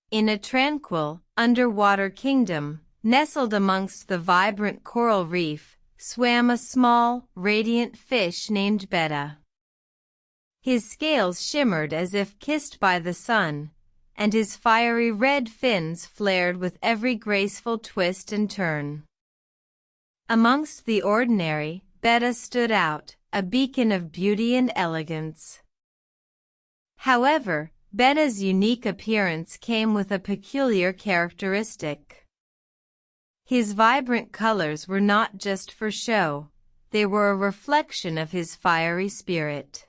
In a tranquil, underwater kingdom, nestled amongst the vibrant coral reef, swam a small, radiant fish named Betta. His scales shimmered as if kissed by the sun, and his fiery red fins flared with every graceful twist and turn. Amongst the ordinary, Betta stood out, a beacon of beauty and elegance. However, Betta's unique appearance came with a peculiar characteristic. His vibrant colors were not just for show, they were a reflection of his fiery spirit.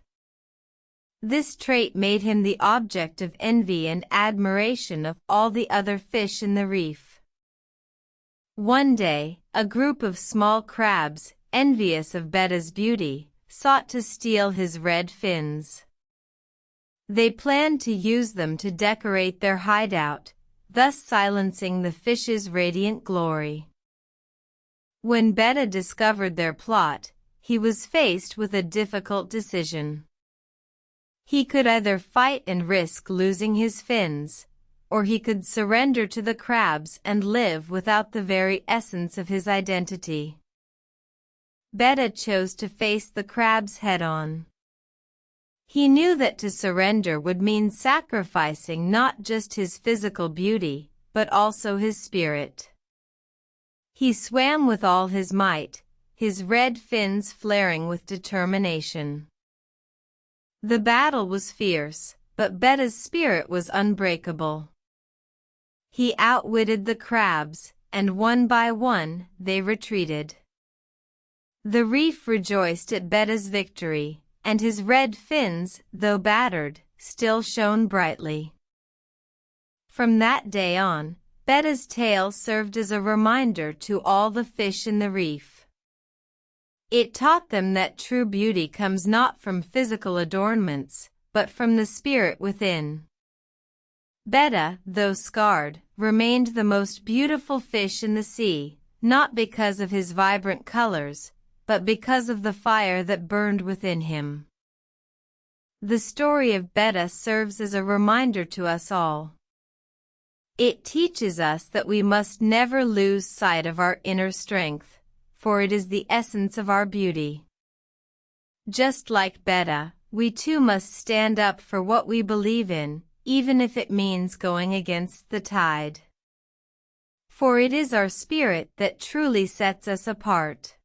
This trait made him the object of envy and admiration of all the other fish in the reef. One day, a group of small crabs, envious of Betta's beauty, sought to steal his red fins. They planned to use them to decorate their hideout, thus silencing the fish's radiant glory. When Betta discovered their plot, he was faced with a difficult decision. He could either fight and risk losing his fins, or he could surrender to the crabs and live without the very essence of his identity. Betta chose to face the crabs head-on. He knew that to surrender would mean sacrificing not just his physical beauty, but also his spirit. He swam with all his might, his red fins flaring with determination. The battle was fierce, but Betta's spirit was unbreakable. He outwitted the crabs, and one by one, they retreated. The reef rejoiced at Betta's victory, and his red fins, though battered, still shone brightly. From that day on, Betta's tale served as a reminder to all the fish in the reef. It taught them that true beauty comes not from physical adornments, but from the spirit within. Betta, though scarred, remained the most beautiful fish in the sea, not because of his vibrant colors, but because of the fire that burned within him. The story of Betta serves as a reminder to us all. It teaches us that we must never lose sight of our inner strength, for it is the essence of our beauty. Just like Betta, we too must stand up for what we believe in, even if it means going against the tide. For it is our spirit that truly sets us apart.